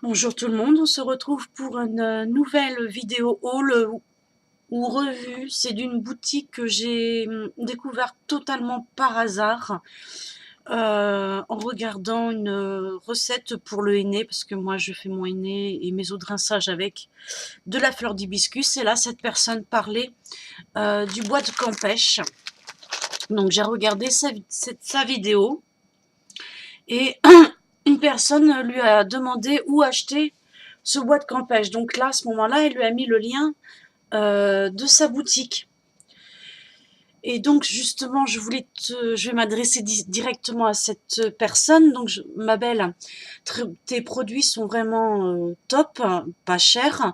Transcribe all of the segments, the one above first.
Bonjour tout le monde, on se retrouve pour une nouvelle vidéo haul ou revue. C'est d'une boutique que j'ai découverte totalement par hasard en regardant une recette pour le henné, parce que moi je fais mon henné et mes eaux de rinçage avec de la fleur d'hibiscus. Et là, cette personne parlait du bois de Campêche. Donc j'ai regardé sa vidéo et une personne lui a demandé où acheter ce bois de Campêche. Donc là, à ce moment-là, elle lui a mis le lien de sa boutique. Et donc justement, je vais m'adresser directement à cette personne. Donc ma belle, tes produits sont vraiment top, pas chers.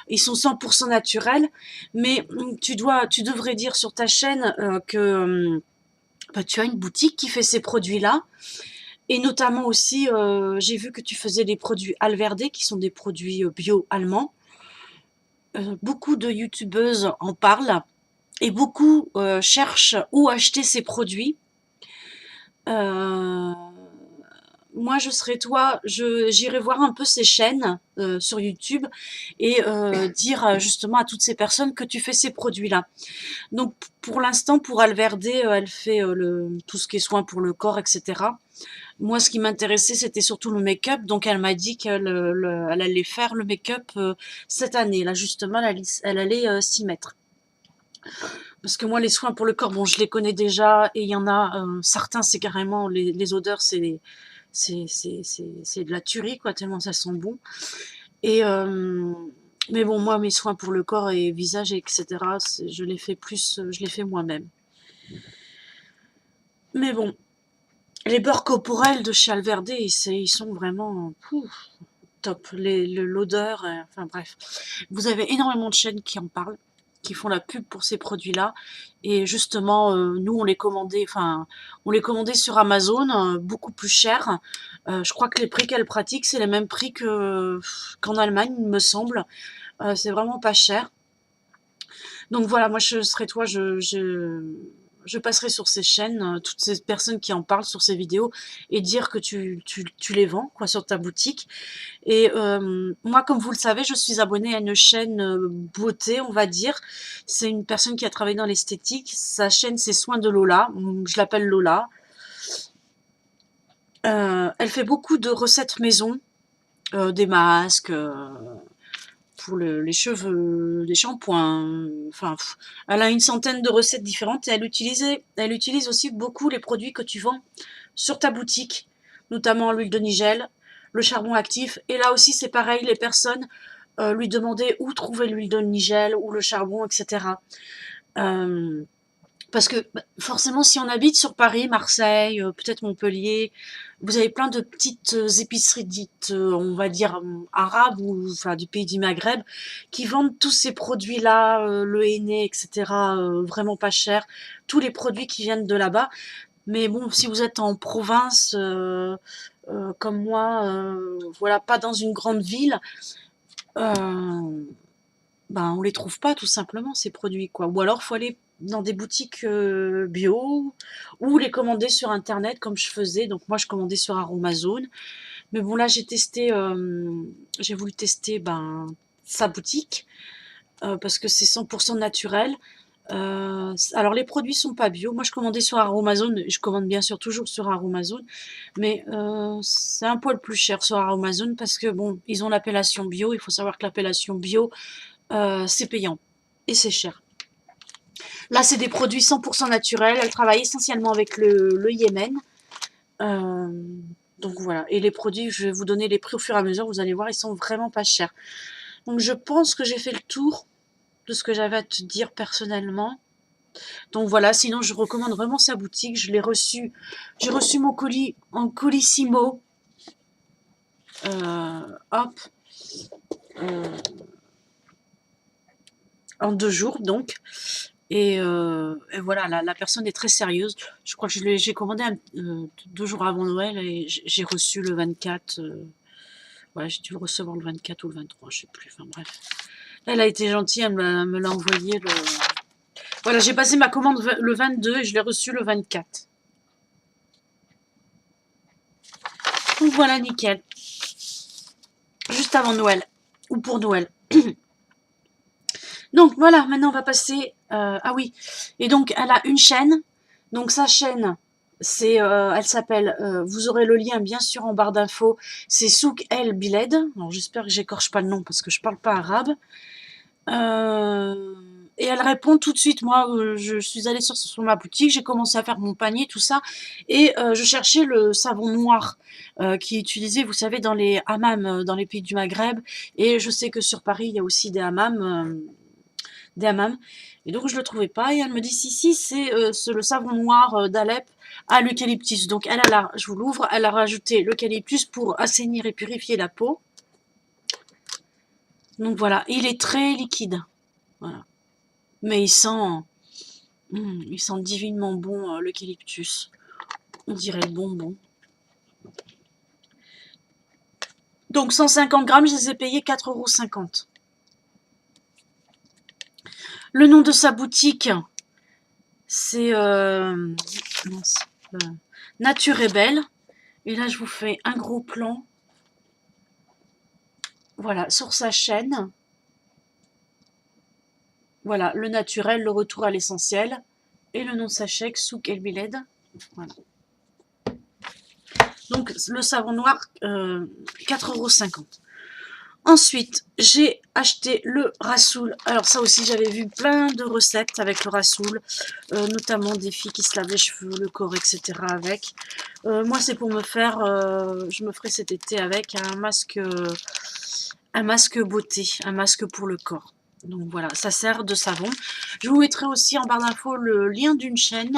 Ils sont 100% naturels. Mais tu devrais dire sur ta chaîne que tu as une boutique qui fait ces produits-là. Et notamment aussi, j'ai vu que tu faisais des produits Alverde, qui sont des produits bio allemands. Beaucoup de youtubeuses en parlent et beaucoup cherchent où acheter ces produits. Euh, Moi, je serais toi, j'irai voir un peu ces chaînes sur YouTube et dire justement à toutes ces personnes que tu fais ces produits-là. Donc, pour l'instant, pour Alverde, elle fait tout ce qui est soins pour le corps, etc. Moi, ce qui m'intéressait, c'était surtout le make-up. Donc, elle m'a dit qu'elle elle allait faire le make-up cette année. Là, justement, elle allait s'y mettre. Parce que moi, les soins pour le corps, bon, je les connais déjà. Et il y en a certains, c'est carrément, les odeurs, c'est de la tuerie, quoi, tellement ça sent bon. Et, mais bon, moi, mes soins pour le corps et visage, etc., je les fais je les fais moi-même. Mais bon, les beurres corporels de chez Alverde, ils sont vraiment top. L'odeur, enfin bref. Vous avez énormément de chaînes qui en parlent, qui font la pub pour ces produits-là. Et justement, nous, on les commandait sur Amazon, beaucoup plus cher. Je crois que les prix qu'elle pratique, c'est les mêmes prix qu'en Allemagne, il me semble. C'est vraiment pas cher. Donc voilà, moi, je serais toi, je passerai sur ces chaînes, toutes ces personnes qui en parlent sur ces vidéos, et dire que tu les vends, quoi, sur ta boutique. Et moi, comme vous le savez, je suis abonnée à une chaîne beauté, on va dire. C'est une personne qui a travaillé dans l'esthétique. Sa chaîne, c'est Soins de Lola. Je l'appelle Lola. Elle fait beaucoup de recettes maison, des masques, pour les cheveux, des shampoings. Enfin, elle a une centaine de recettes différentes et elle utilise aussi beaucoup les produits que tu vends sur ta boutique, notamment l'huile de nigel, le charbon actif. Et là aussi, c'est pareil, les personnes lui demandaient où trouver l'huile de nigel ou le charbon, etc. Parce que forcément, si on habite sur Paris, Marseille, peut-être Montpellier, vous avez plein de petites épiceries dites, on va dire, arabes ou enfin du pays du Maghreb, qui vendent tous ces produits-là, le henné, etc., vraiment pas cher, tous les produits qui viennent de là-bas. Mais bon, si vous êtes en province, comme moi, voilà, pas dans une grande ville, euh, ben, on les trouve pas tout simplement ces produits, quoi. Ou alors faut aller dans des boutiques bio ou les commander sur internet comme je faisais. Donc moi je commandais sur Aromazone. Mais bon là j'ai voulu tester sa boutique parce que c'est 100% naturel. Alors les produits sont pas bio. Moi je commandais sur Aromazone. Je commande bien sûr toujours sur Aromazone, mais c'est un poil plus cher sur Aromazone parce que bon ils ont l'appellation bio. Il faut savoir que l'appellation bio c'est payant et c'est cher. Là, c'est des produits 100% naturels. Elle travaille essentiellement avec le Yémen. Euh, donc voilà. Et les produits, je vais vous donner les prix au fur et à mesure. Vous allez voir, ils sont vraiment pas chers. Donc je pense que j'ai fait le tour de ce que j'avais à te dire personnellement. Donc voilà, sinon je recommande vraiment sa boutique. J'ai reçu mon colis en colissimo. Hop. Euh, en 2 jours donc. Et voilà, la personne est très sérieuse. Je crois que j'ai commandé 2 jours avant Noël et j'ai reçu le 24. Ouais, j'ai dû le recevoir le 24 ou le 23, je sais plus. Enfin bref. Elle a été gentille, elle me l'a envoyé le. Voilà, j'ai passé ma commande le 22 et je l'ai reçu le 24. Donc voilà, nickel. Juste juste avant Noël, ou pour Noël. Donc voilà, maintenant on va passer... ah oui, et donc elle a une chaîne, donc sa chaîne, c'est, elle s'appelle, vous aurez le lien bien sûr en barre d'infos, c'est Souk El Biled, alors j'espère que j'écorche pas le nom parce que je parle pas arabe. Et elle répond tout de suite. Moi, je suis allée sur ma boutique, j'ai commencé à faire mon panier, tout ça, et je cherchais le savon noir qui est utilisé, vous savez, dans les hammams, dans les pays du Maghreb. Et je sais que sur Paris, il y a aussi des hammams. Des hammams. Et donc, je le trouvais pas. Et elle me dit, si, c'est le savon noir d'Alep à l'eucalyptus. Donc, je vous l'ouvre, elle a rajouté l'eucalyptus pour assainir et purifier la peau. Donc voilà, il est très liquide. Voilà. Mais il sent divinement bon l'eucalyptus. On dirait le bonbon. Donc 150 grammes, je les ai payés 4,50 €. Le nom de sa boutique, c'est Nature est belle. Et là, je vous fais un gros plan. Voilà, sur sa chaîne. Voilà, le naturel, le retour à l'essentiel. Et le nom de sa chèque, Souk El Biled. Voilà. Donc, le savon noir, 4,50 €. Ensuite, j'ai acheté le rassoul. Alors ça aussi, j'avais vu plein de recettes avec le rassoul, notamment des filles qui se lavent les cheveux, le corps, etc. avec. Moi, c'est pour me faire, je me ferai cet été avec un masque beauté, un masque pour le corps. Donc voilà, ça sert de savon. Je vous mettrai aussi en barre d'infos le lien d'une chaîne,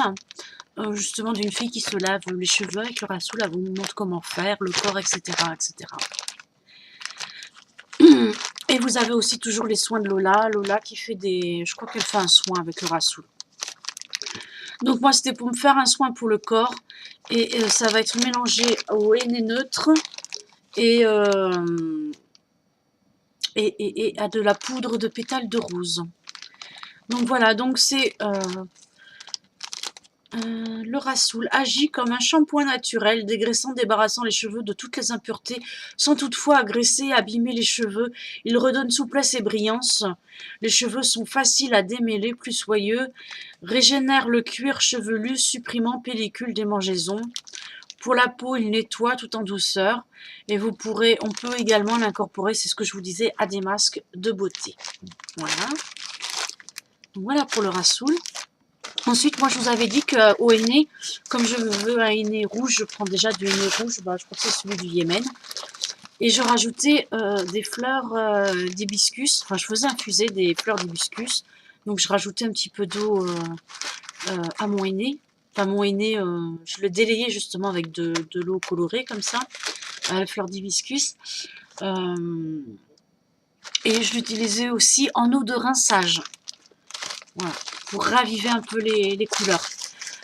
justement d'une fille qui se lave les cheveux avec le rassoul. Elle vous montre comment faire, le corps, etc. etc. Et vous avez aussi toujours les soins de Lola. Lola qui fait des... Je crois qu'elle fait un soin avec le rassoul. Donc moi, c'était pour me faire un soin pour le corps. Et ça va être mélangé au henné neutre et à de la poudre de pétales de rose. Donc voilà, donc c'est... le rassoul agit comme un shampoing naturel, dégraissant, débarrassant les cheveux de toutes les impuretés, sans toutefois agresser et abîmer les cheveux. Il redonne souplesse et brillance. Les cheveux sont faciles à démêler, plus soyeux. Régénère le cuir chevelu, supprimant pellicule démangeaison. Pour la peau, il nettoie tout en douceur. Et on peut également l'incorporer, c'est ce que je vous disais, à des masques de beauté. Voilà. Donc voilà pour le rassoul. Ensuite, moi, je vous avais dit qu'au henné, comme je veux un henné rouge, je prends déjà du henné rouge, je crois que c'est celui du Yémen. Et je rajoutais des fleurs d'hibiscus, enfin, je faisais infuser des fleurs d'hibiscus. Donc, je rajoutais un petit peu d'eau à mon henné. Enfin, mon henné, je le délayais justement avec de l'eau colorée, comme ça, à la fleur d'hibiscus. Et je l'utilisais aussi en eau de rinçage. Voilà, pour raviver un peu les couleurs.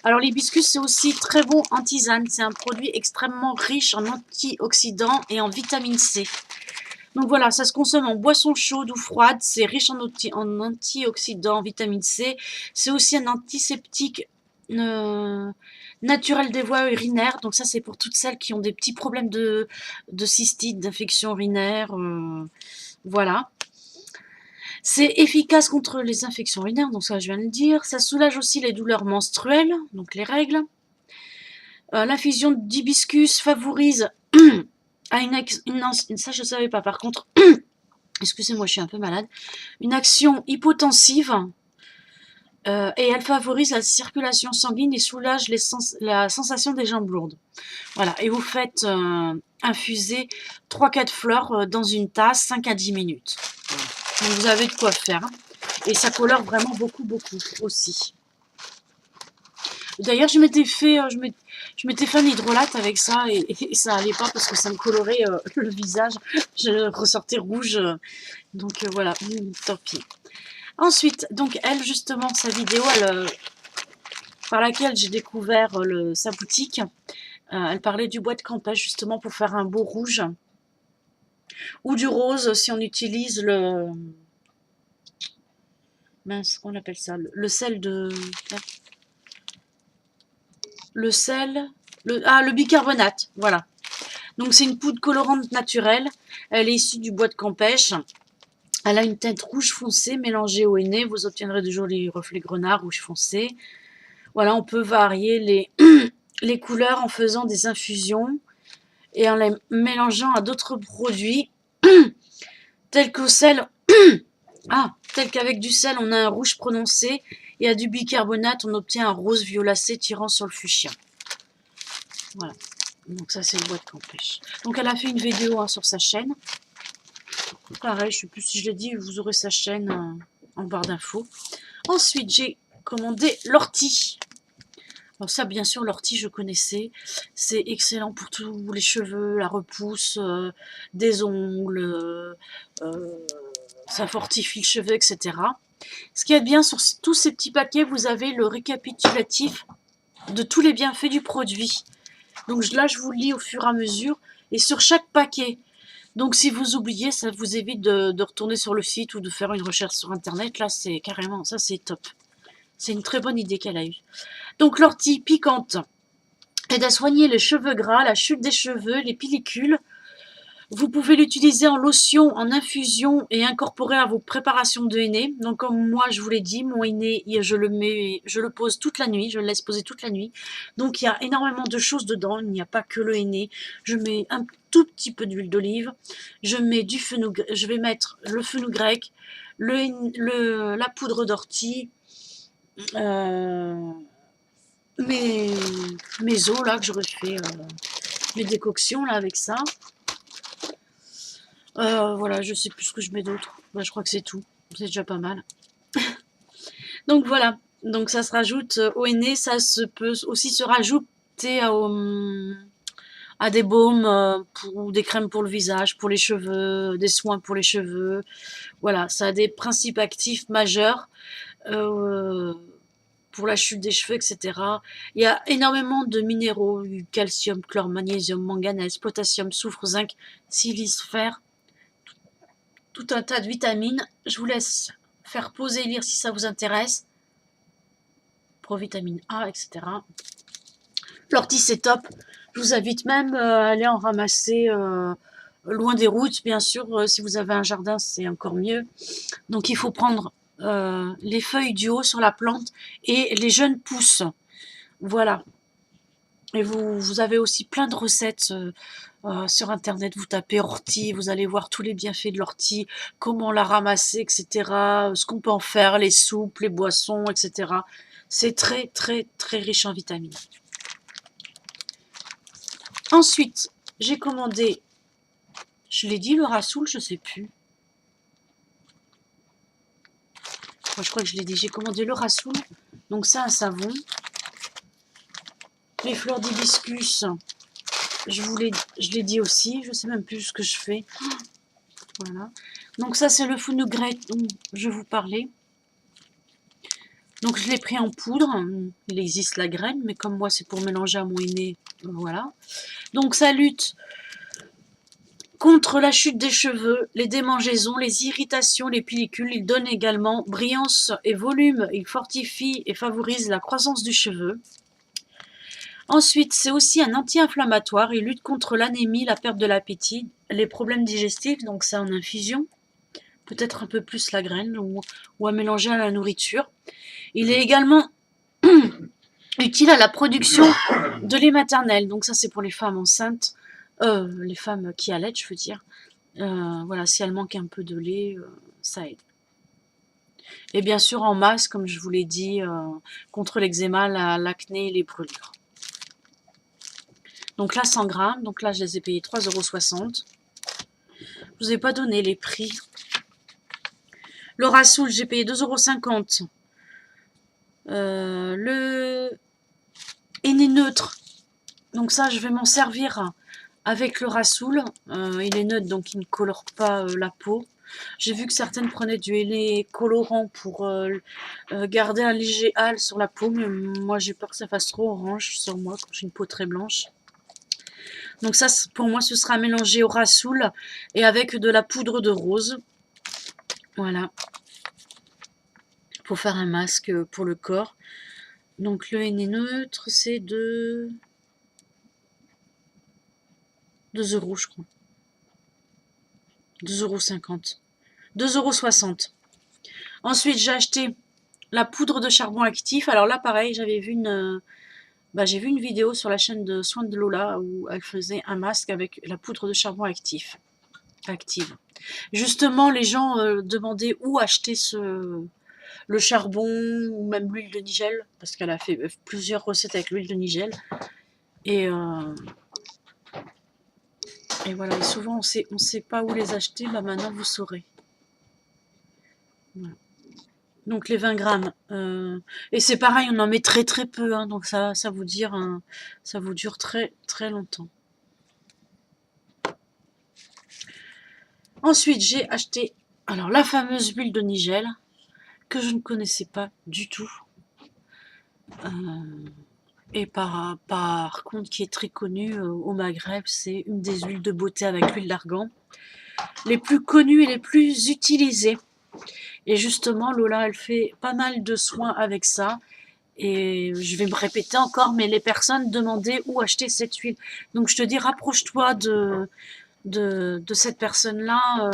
Alors l'hibiscus, c'est aussi très bon en tisane. C'est un produit extrêmement riche en antioxydants et en vitamine C. Donc voilà, ça se consomme en boisson chaude ou froide. C'est riche en antioxydants, en vitamine C. C'est aussi un antiseptique naturel des voies urinaires. Donc ça, c'est pour toutes celles qui ont des petits problèmes de cystite, d'infection urinaire. Voilà. C'est efficace contre les infections urinaires, donc ça je viens de le dire. Ça soulage aussi les douleurs menstruelles, donc les règles. L'infusion d'hibiscus favorise ça je ne savais pas par contre, excusez-moi je suis un peu malade, une action hypotensive et elle favorise la circulation sanguine et soulage la sensation des jambes lourdes. Voilà, et vous faites infuser 3-4 fleurs dans une tasse, 5 à 10 minutes. Voilà. Donc vous avez de quoi faire. Et ça colore vraiment beaucoup aussi. D'ailleurs, je m'étais fait un hydrolate avec ça et ça allait pas parce que ça me colorait le visage. Je ressortais rouge. Donc voilà, tant pis. Ensuite, donc elle, justement, sa vidéo, par laquelle j'ai découvert sa boutique, elle parlait du bois de campage justement pour faire un beau rouge. Ou du rose si on utilise le... Mince, qu'on appelle ça, le sel de... Le sel... le bicarbonate, voilà. Donc c'est une poudre colorante naturelle. Elle est issue du bois de campèche. Elle a une teinte rouge foncé mélangée au henné. Vous obtiendrez de jolis reflets grenat rouge foncé. Voilà, on peut varier les couleurs en faisant des infusions et en les mélangeant à d'autres produits tels qu'au sel. Tel qu'avec du sel, on a un rouge prononcé et à du bicarbonate, on obtient un rose violacé tirant sur le fuchsia. Voilà. Donc ça, c'est le bois de campèche. Donc elle a fait une vidéo sur sa chaîne. Pareil, je ne sais plus si je l'ai dit, vous aurez sa chaîne en barre d'infos. Ensuite, j'ai commandé l'ortie. Alors ça, bien sûr, l'ortie, je connaissais. C'est excellent pour tous les cheveux, la repousse, des ongles, ça fortifie le cheveu, etc. Ce qui est bien, sur tous ces petits paquets, vous avez le récapitulatif de tous les bienfaits du produit. Donc là, je vous le lis au fur et à mesure. Et sur chaque paquet. Donc si vous oubliez, ça vous évite de retourner sur le site ou de faire une recherche sur Internet. Là, c'est carrément, ça c'est top. C'est une très bonne idée qu'elle a eue. Donc l'ortie piquante aide à soigner les cheveux gras, la chute des cheveux, les pellicules. Vous pouvez l'utiliser en lotion, en infusion et incorporer à vos préparations de henné. Donc comme moi je vous l'ai dit, mon henné, je le pose toute la nuit, je le laisse poser toute la nuit. Donc il y a énormément de choses dedans, il n'y a pas que le henné. Je mets un tout petit peu d'huile d'olive, je vais mettre le fenugrec, la poudre d'ortie, mes eaux là que j'aurais fait, mes décoctions là avec ça. Voilà, je sais plus ce que je mets d'autre. Je crois que c'est tout. C'est déjà pas mal. Donc voilà. Donc ça se rajoute au henné. Ça peut aussi se rajouter à des baumes ou des crèmes pour le visage, pour les cheveux, des soins pour les cheveux. Voilà, ça a des principes actifs majeurs pour la chute des cheveux, etc. Il y a énormément de minéraux, du calcium, chlore, magnésium, manganèse, potassium, soufre, zinc, silice, fer. Tout un tas de vitamines. Je vous laisse faire poser et lire si ça vous intéresse. Provitamine A, etc. L'ortie, c'est top. Je vous invite même à aller en ramasser loin des routes, bien sûr. Si vous avez un jardin, c'est encore mieux. Donc, il faut prendre les feuilles du haut sur la plante et les jeunes pousses. Voilà. Et vous avez aussi plein de recettes sur Internet. Vous tapez ortie, vous allez voir tous les bienfaits de l'ortie, comment la ramasser, etc. Ce qu'on peut en faire, les soupes, les boissons, etc. C'est très, très, très riche en vitamines. Ensuite, j'ai commandé, je l'ai dit, le rassoul, je ne sais plus. Moi, je crois que je l'ai dit. J'ai commandé le rassoul. Donc ça, un savon. Les fleurs d'hibiscus, je l'ai dit aussi. Je ne sais même plus ce que je fais. Voilà. Donc ça, c'est le fenugrec dont je vous parlais. Donc je l'ai pris en poudre. Il existe la graine, mais comme moi, c'est pour mélanger à mon henné. Voilà. Donc ça lutte contre la chute des cheveux, les démangeaisons, les irritations, les pellicules. Il donne également brillance et volume. Il fortifie et favorise la croissance du cheveu. Ensuite, c'est aussi un anti-inflammatoire. Il lutte contre l'anémie, la perte de l'appétit, les problèmes digestifs. Donc c'est en infusion. Peut-être un peu plus la graine ou à mélanger à la nourriture. Il est également utile à la production de lait maternel. Donc ça, c'est pour les femmes enceintes. Les femmes qui allaitent, je veux dire. Voilà, si elles manquent un peu de lait, ça aide. Et bien sûr, en masse, comme je vous l'ai dit, contre l'eczéma, l'acné et les brûlures. Donc là, 100 grammes. Donc là, je les ai payés 3,60 €. Je vous ai pas donné les prix. Le rassoul, j'ai payé 2,50 €. Le henné neutre. Donc ça, je vais m'en servir avec le rassoul. Il est neutre, donc il ne colore pas la peau. J'ai vu que certaines prenaient du henné colorant pour garder un léger hâle sur la peau, mais moi j'ai peur que ça fasse trop orange sur moi, quand j'ai une peau très blanche. Donc ça, pour moi, ce sera mélangé au rassoul et avec de la poudre de rose. Voilà. Pour faire un masque pour le corps. Donc le henné neutre, c'est de 2 euros, je crois. 2,50 €. 2,60 €. Ensuite, j'ai acheté la poudre de charbon actif. Alors là, pareil, j'ai vu une vidéo sur la chaîne de Soins de Lola où elle faisait un masque avec la poudre de charbon active. Justement, les gens demandaient où acheter le charbon ou même l'huile de nigel, parce qu'elle a fait plusieurs recettes avec l'huile de nigel. Et, et voilà, et souvent on sait pas où les acheter, bah maintenant vous saurez. Voilà. Donc les 20 grammes. Et c'est pareil, on en met très très peu, hein, donc ça vous ça vous dure très très longtemps. Ensuite, j'ai acheté alors la fameuse huile de nigel que je ne connaissais pas du tout. Et par contre qui est très connue au Maghreb, c'est une des huiles de beauté avec l'huile d'argan les plus connues et les plus utilisées. Et justement, Lola, elle fait pas mal de soins avec ça. Et je vais me répéter encore, mais les personnes demandaient où acheter cette huile. Donc je te dis, rapproche-toi de cette personne-là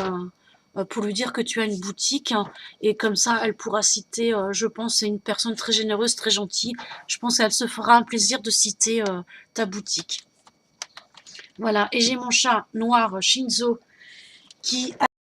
pour lui dire que tu as une boutique. Et comme ça, elle pourra citer, je pense, c'est une personne très généreuse, très gentille. Je pense qu'elle se fera un plaisir de citer ta boutique. Voilà, et j'ai mon chat noir, Shinzo, qui